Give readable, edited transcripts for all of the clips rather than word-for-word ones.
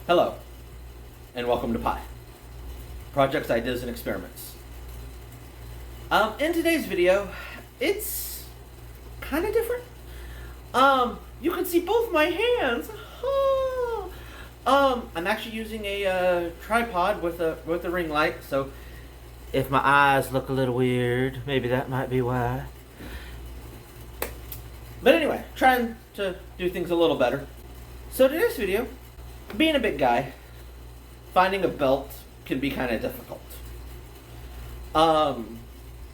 Hello, and welcome to P.I.E. Projects, Ideas, and Experiments. In today's video, it's kind of different. You can see both my hands. I'm actually using a tripod with a ring light, so if my eyes look a little weird, maybe that might be why. But anyway, trying to do things a little better. So today's video, being a big guy, finding a belt can be kind of difficult.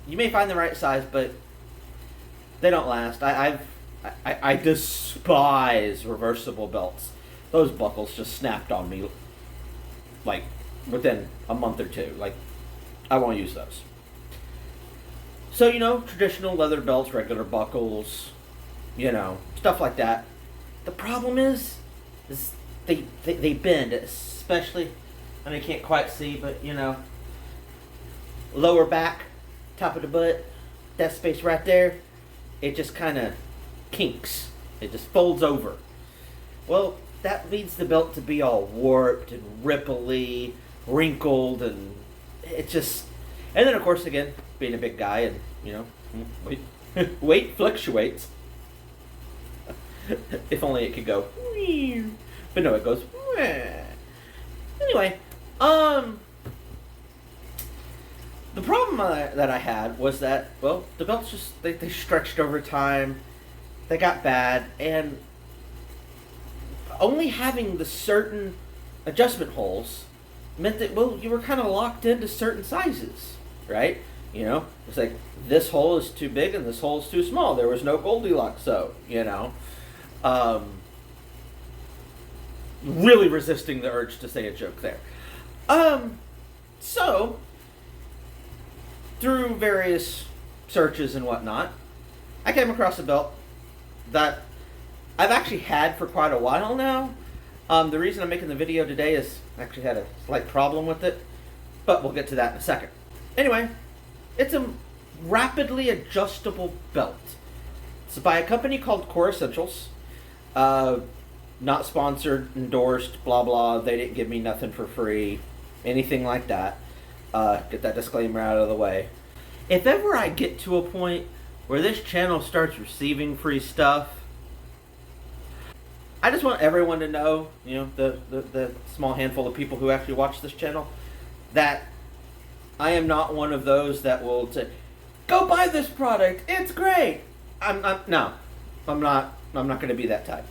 You may find the right size, but they don't last. I despise reversible belts. Those buckles just snapped on me, like, within a month or two. Like, I won't use those. So, traditional leather belts, regular buckles, stuff like that. The problem is they bend, especially, and I can't quite see, but, lower back, top of the butt, that space right there, it just kind of kinks. It just folds over. Well, that leads the belt to be all warped and ripply, wrinkled, and it just... And then, of course, again, being a big guy and, weight fluctuates. If only it could go. But no, it goes. Anyway, the problem that I had was that, well, the belts just, they stretched over time. They got bad, and only having the certain adjustment holes meant that, well, you were kind of locked into certain sizes, right? It's like, this hole is too big and this hole is too small. There was no Goldilocks, so, really resisting the urge to say a joke there. So, through various searches and whatnot, I came across a belt that I've actually had for quite a while now. The reason I'm making the video today is I actually had a slight problem with it, but we'll get to that in a second. Anyway, it's a rapidly adjustable belt. It's by a company called Core Essentials. Not sponsored, endorsed, blah blah. They didn't give me nothing for free, anything like that. Get that disclaimer out of the way. If ever I get to a point where this channel starts receiving free stuff, I just want everyone to know, the small handful of people who actually watch this channel, that I am not one of those that will say, "Go buy this product, it's great." I'm not going to be that type.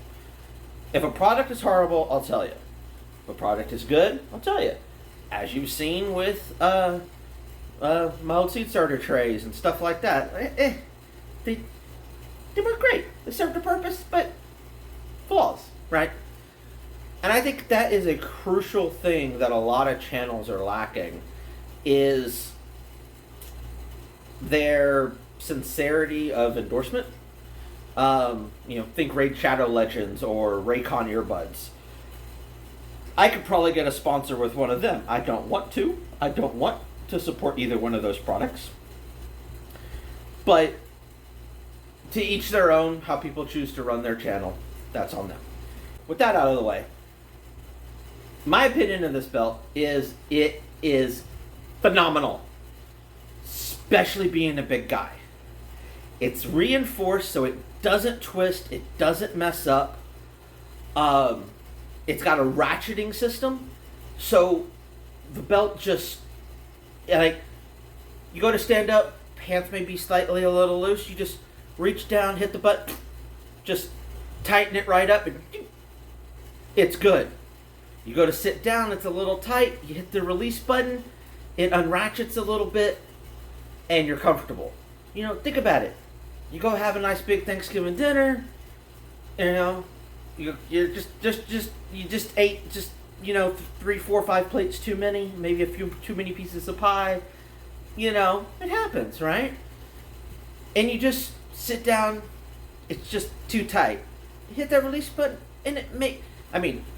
If a product is horrible, I'll tell you. If a product is good, I'll tell you. As you've seen with my old seed starter trays and stuff like that, they work great. They serve the purpose, but flaws, right? And I think that is a crucial thing that a lot of channels are lacking, is their sincerity of endorsement. Think Raid Shadow Legends or Raycon earbuds. I could probably get a sponsor with one of them. I don't want to. I don't want to support either one of those products. But to each their own, how people choose to run their channel, that's on them. With that out of the way, my opinion of this belt is it is phenomenal, especially being a big guy. It's reinforced so it doesn't twist, it doesn't mess up. It's got a ratcheting system, so the belt just, like, you go to stand up, pants may be slightly a little loose, you just reach down, hit the button, just tighten it right up, and it's good. You go to sit down, it's a little tight, you hit the release button, it unratchets a little bit, and you're comfortable. Think about it. You go have a nice big Thanksgiving dinner, you just ate 3, 4, 5 plates too many, maybe a few too many pieces of pie. It happens, right? And you just sit down, it's just too tight. You hit that release button, and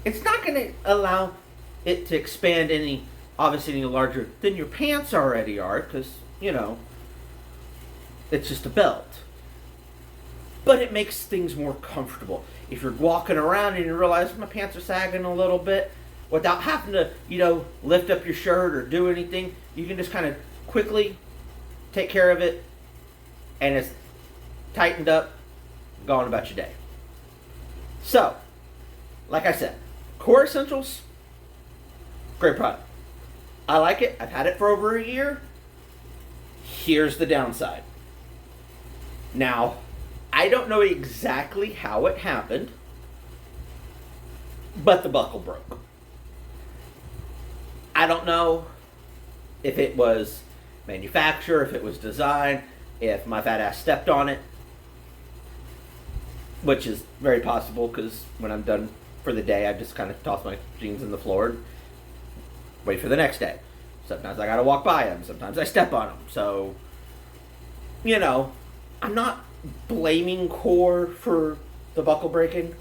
it's not going to allow it to expand any larger than your pants already are, because, it's just a belt. But it makes things more comfortable. If you're walking around and you realize my pants are sagging a little bit, without having to, lift up your shirt or do anything. You can just kind of quickly take care of it, and it's tightened up, going about your day. So, like I said, Core Essentials, great product. I like it. I've had it for over a year. Here's the downside. Now, I don't know exactly how it happened, but the buckle broke. I don't know if it was manufacturer, if it was design, if my fat ass stepped on it, which is very possible because when I'm done for the day, I just kind of toss my jeans in the floor and wait for the next day. Sometimes I gotta walk by them, sometimes I step on them. So, I'm not blaming Core for the buckle breaking.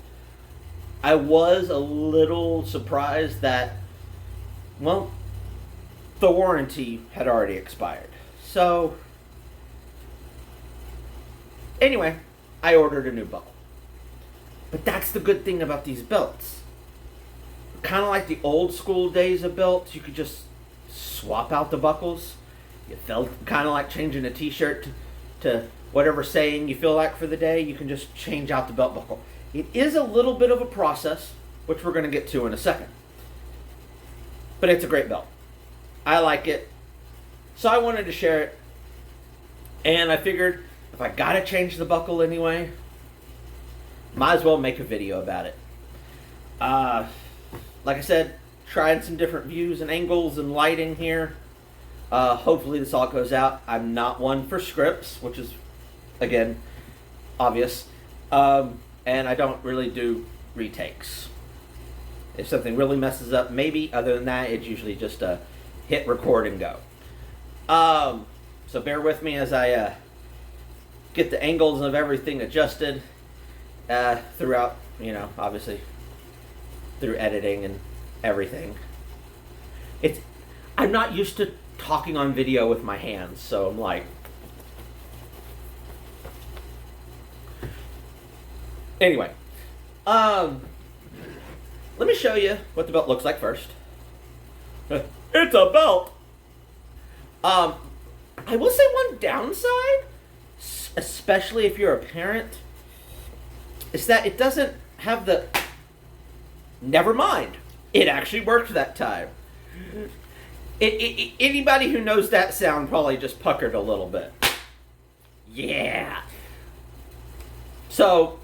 I was a little surprised that, well, the warranty had already expired. So, anyway, I ordered a new buckle. But that's the good thing about these belts. Kind of like the old school days of belts, you could just swap out the buckles. You felt kind of like changing a t-shirt to whatever saying you feel like for the day. You can just change out the belt buckle. It is a little bit of a process, which we're going to get to in a second. But it's a great belt. I like it. So I wanted to share it. And I figured if I got to change the buckle anyway, might as well make a video about it. Like I said, trying some different views and angles and lighting here. Hopefully this all goes out. I'm not one for scripts, which is, again, obvious. And I don't really do retakes. If something really messes up, maybe. Other than that, it's usually just a hit record and go. So bear with me as I get the angles of everything adjusted throughout, obviously through editing and everything. I'm not used to talking on video with my hands, so I'm like... Anyway, let me show you what the belt looks like first. It's a belt! I will say one downside, especially if you're a parent, is that it doesn't have the... Never mind. It actually worked that time. Anybody who knows that sound probably just puckered a little bit. Yeah. So,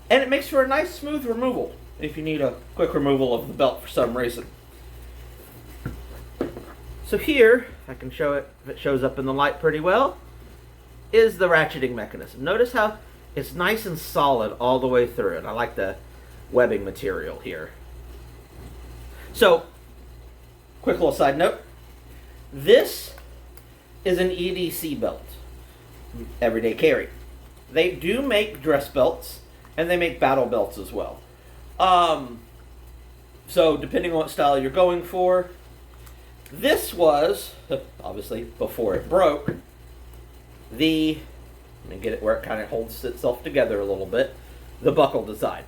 and it makes for a nice smooth removal if you need a quick removal of the belt for some reason. So here, if I can show it, if it shows up in the light pretty well, is the ratcheting mechanism. Notice how it's nice and solid all the way through it. I like the webbing material here. So, quick little side note. This is an E.D.C belt. Everyday carry. They do make dress belts, and they make battle belts as well. So, depending on what style you're going for, this was, obviously, before it broke, let me get it where it kind of holds itself together a little bit, the buckle design.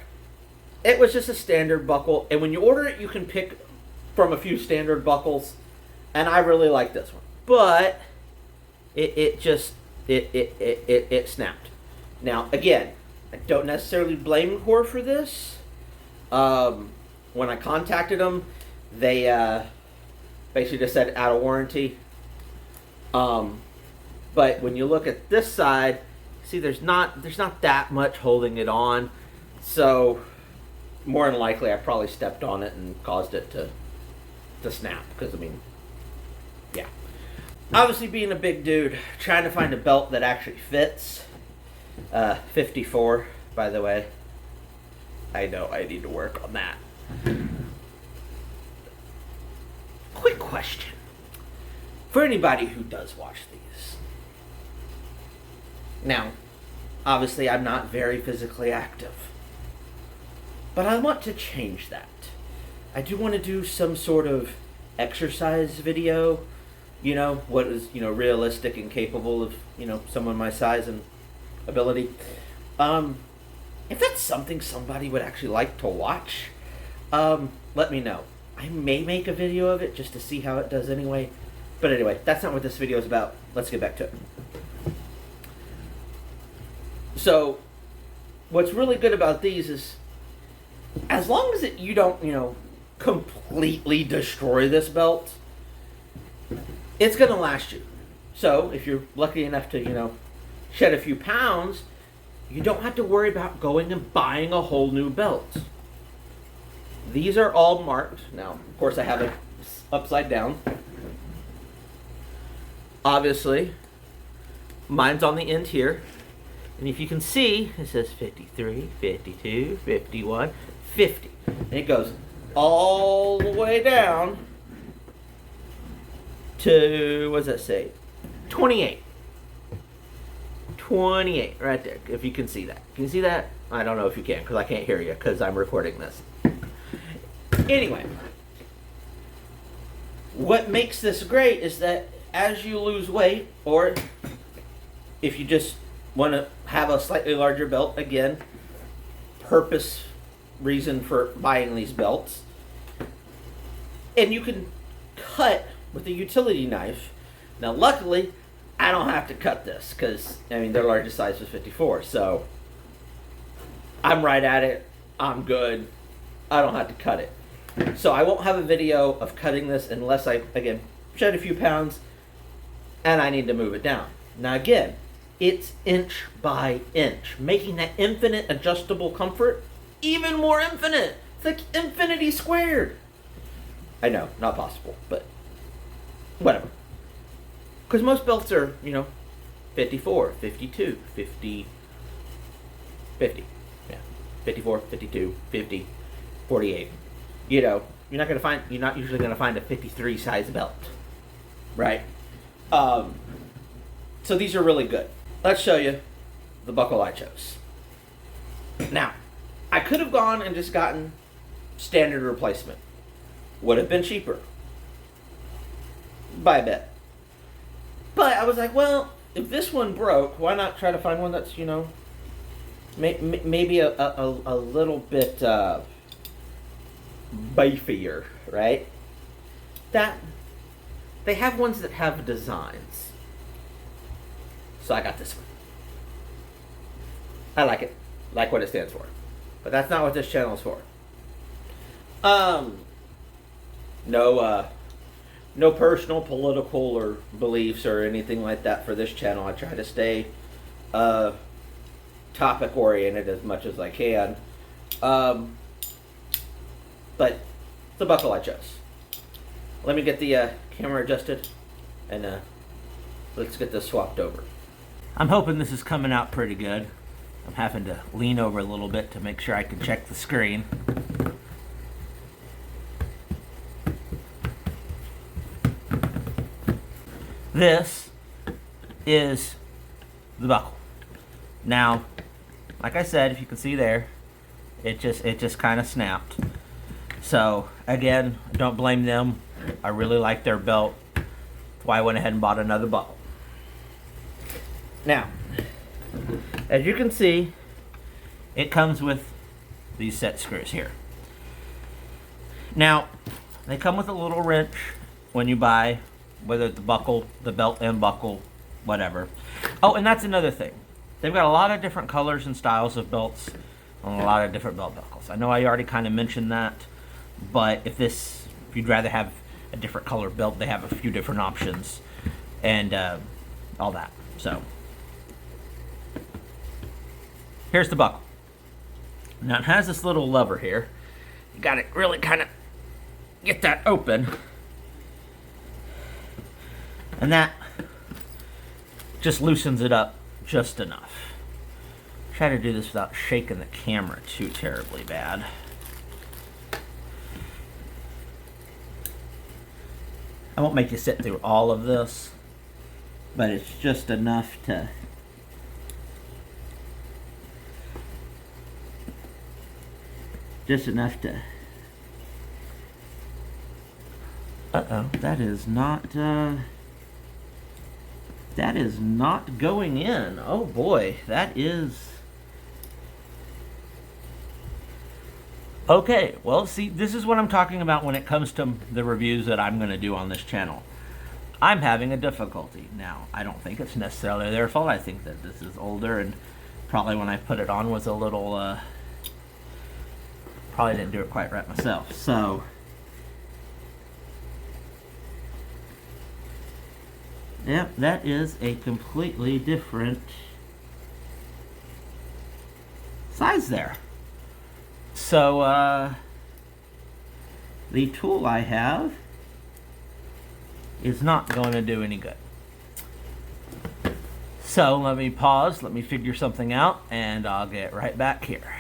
It was just a standard buckle, and when you order it, you can pick from a few standard buckles, and I really like this one. But it snapped. Now, again, I don't necessarily blame Core for this. When I contacted them, they basically just said out of warranty. But when you look at this side, see there's not that much holding it on, so more than likely I probably stepped on it and caused it to snap, because yeah. Obviously, being a big dude, trying to find a belt that actually fits. 54, by the way. I know I need to work on that. Quick question for anybody who does watch these. Now, obviously I'm not very physically active, but I want to change that. I do want to do some sort of exercise video, what is, realistic and capable of, someone my size and ability. If that's something somebody would actually like to watch, let me know. I may make a video of it just to see how it does anyway. But anyway, that's not what this video is about. Let's get back to it. So, what's really good about these is, as long as you don't, completely destroy this belt, it's going to last you. So, if you're lucky enough to, shed a few pounds, you don't have to worry about going and buying a whole new belt. These are all marked. Now, of course, I have it upside down. Obviously, mine's on the end here. And if you can see, it says 53, 52, 51, 50. And it goes all the way down to, what does that say? 28. 28, right there, if you can see that. Can you see that? I don't know if you can, because I can't hear you, because I'm recording this. Anyway, what makes this great is that as you lose weight, or if you just want to have a slightly larger belt, again, reason for buying these belts, and you can cut with a utility knife. Now, luckily, I don't have to cut this because, their largest size was 54, so I'm right at it. I'm good. I don't have to cut it. So I won't have a video of cutting this unless I, again, shed a few pounds and I need to move it down. Now, again, it's inch by inch, making that infinite adjustable comfort even more infinite. It's like infinity squared. I know, not possible, but whatever. Because most belts are, 54, 52, 50, 50. Yeah, 54, 52, 50, 48. You're not usually going to find a 53 size belt, right? So these are really good. Let's show you the buckle I chose. Now, I could have gone and just gotten standard replacement. Would have been cheaper by a bit. But I was like, well, if this one broke, why not try to find one that's, maybe a little bit beefier, right? That they have ones that have designs. So I got this one. I like it. Like what it stands for. But that's not what this channel is for. No personal, political, or beliefs or anything like that for this channel. I try to stay topic oriented as much as I can. But the buckle I chose. Let me get the camera adjusted and let's get this swapped over. I'm hoping this is coming out pretty good. I'm having to lean over a little bit to make sure I can check the screen. This is the buckle. Now, like I said, if you can see there, it just kind of snapped. So again, don't blame them. I really like their belt. That's why I went ahead and bought another buckle. Now, as you can see, it comes with these set screws here. Now, they come with a little wrench when you buy, whether the buckle, the belt and buckle, whatever. Oh, and that's another thing. They've got a lot of different colors and styles of belts and a lot of different belt buckles. I know I already kind of mentioned that, but if you'd rather have a different color belt, they have a few different options and all that. So, here's the buckle. Now it has this little lever here. You got to really kind of get that open. And that just loosens it up just enough. Try to do this without shaking the camera too terribly bad. I won't make you sit through all of this, but it's just enough to uh-oh, that is not going in. Oh boy, that is Okay, well, see, this is what I'm talking about when it comes to the reviews that I'm going to do on this channel. I'm having a difficulty. Now, I don't think it's necessarily their fault. I think that this is older, and probably when I put it on was a little, probably didn't do it quite right myself. So, yep, that is a completely different size there. So, the tool I have is not going to do any good. So, let me pause, let me figure something out, and I'll get right back here.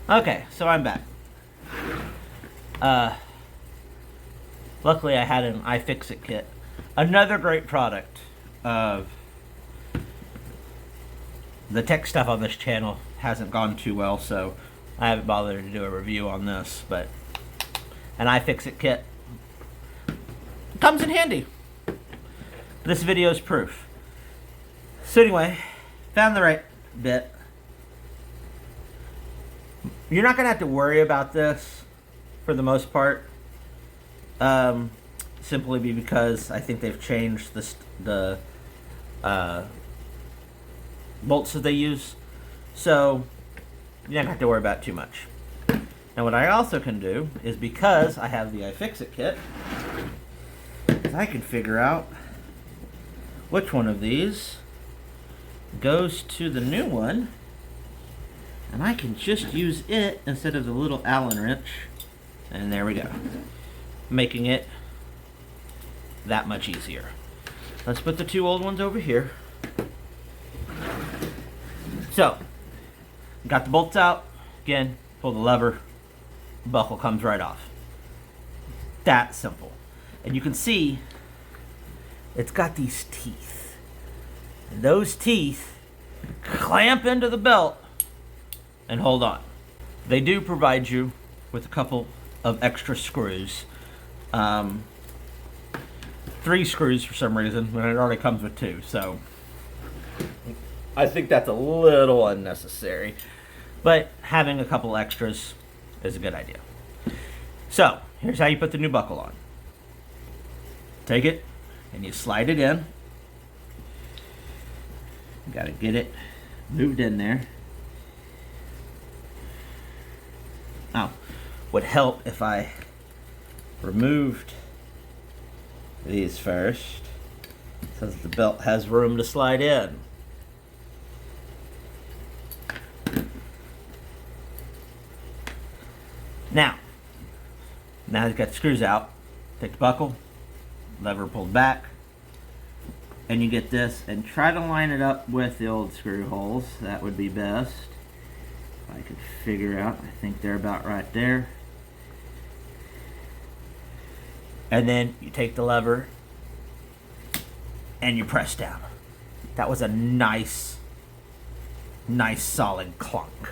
Okay, so I'm back. Luckily I had an iFixit kit. Another great product of the tech stuff on this channel hasn't gone too well, so I haven't bothered to do a review on this, but an iFixit kit comes in handy. This video is proof. So anyway, found the right bit. You're not going to have to worry about this for the most part, simply because I think they've changed the bolts that they use. So, you don't have to worry about it too much. Now what I also can do is, because I have the iFixit kit, I can figure out which one of these goes to the new one, and I can just use it instead of the little Allen wrench, and there we go, making it that much easier. Let's put the two old ones over here. So, got the bolts out. Again, pull the lever, buckle comes right off. That simple. And you can see it's got these teeth. And those teeth clamp into the belt and hold on. They do provide you with a couple of extra screws. 3 screws for some reason, when it already comes with 2, so I think that's a little unnecessary, but having a couple extras is a good idea. So, here's how you put the new buckle on. Take it, and you slide it in. You gotta get it moved in there. Now, would help if I removed these first, so that the belt has room to slide in. Now you've got the screws out, take the buckle, lever pulled back, and you get this, and try to line it up with the old screw holes. That would be best. If I could figure out, I think they're about right there. And then you take the lever and you press down. That was a nice solid clunk.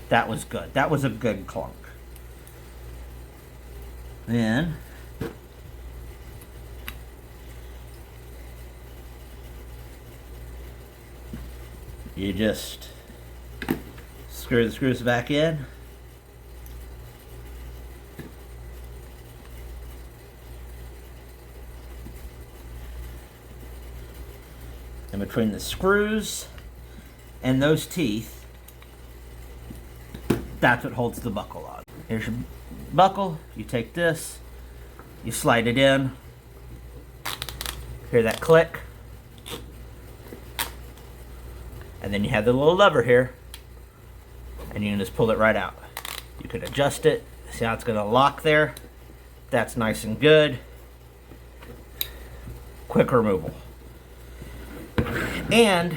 That was good. That was a good clunk. Then you just screw the screws back in. And between the screws and those teeth, that's what holds the buckle on. Here's your buckle. You take this, you slide it in. Hear that click? And then you have the little lever here, and you can just pull it right out. You can adjust it. See how it's going to lock there? That's nice and good. Quick removal. And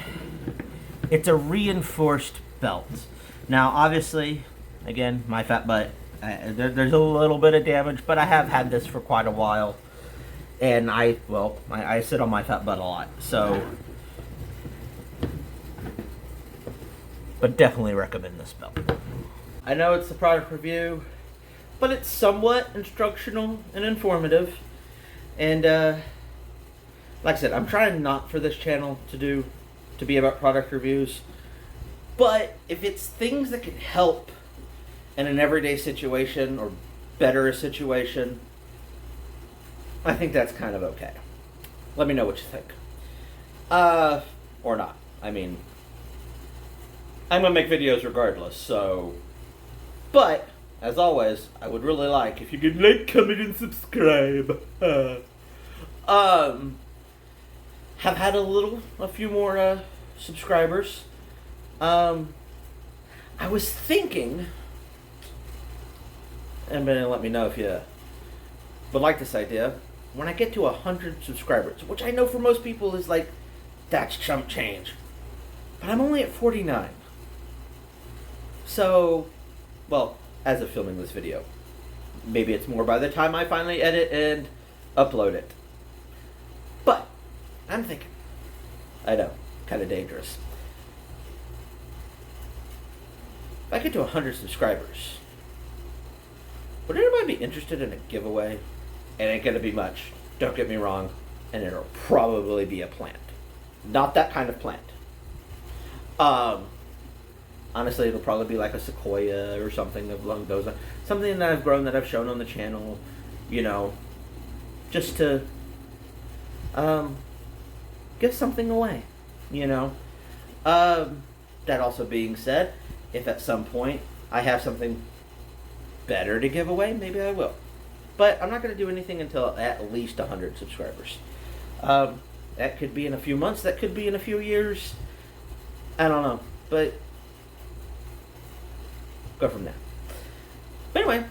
it's a reinforced belt. Now, obviously, again, my fat butt, there's a little bit of damage, but I have had this for quite a while. And I sit on my fat butt a lot, so. But definitely recommend this belt. I know it's a product review, but it's somewhat instructional and informative. And like I said, I'm trying not for this channel to be about product reviews. But if it's things that can help in an everyday situation or better situation, I think that's kind of okay. Let me know what you think. Or not. I mean, I'm going to make videos regardless, so... But, as always, I would really like if you could like, comment, and subscribe. Have had a few more subscribers. I was thinking, and let me know if you would like this idea. When I get to 100 subscribers, which I know for most people is like, that's chump change. But I'm only at 49. So, well, as of filming this video. Maybe it's more by the time I finally edit and upload it. But, I'm thinking, I know, kind of dangerous. If I get to 100 subscribers, would anybody be interested in a giveaway? It ain't gonna be much, don't get me wrong, and it'll probably be a plant. Not that kind of plant. Honestly, it'll probably be like a sequoia or something along those lines. Something that I've grown, that I've shown on the channel, you know, just to give something away, you know. That also being said, if at some point I have something better to give away, maybe I will. But I'm not going to do anything until at least 100 subscribers. That could be in a few months, that could be in a few years. I don't know, but go from there. But anyway,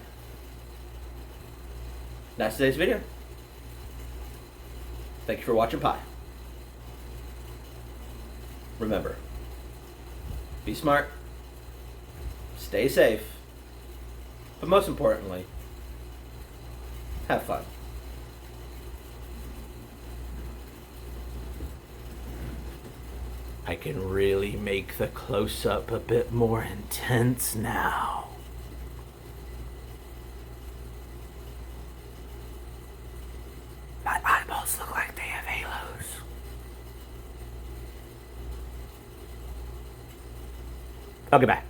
that's today's video. Thank you for watching P.I.E. Remember, be smart, stay safe, but most importantly, have fun. I can really make the close-up a bit more intense now. My eyeballs look like they have halos. Okay, bye.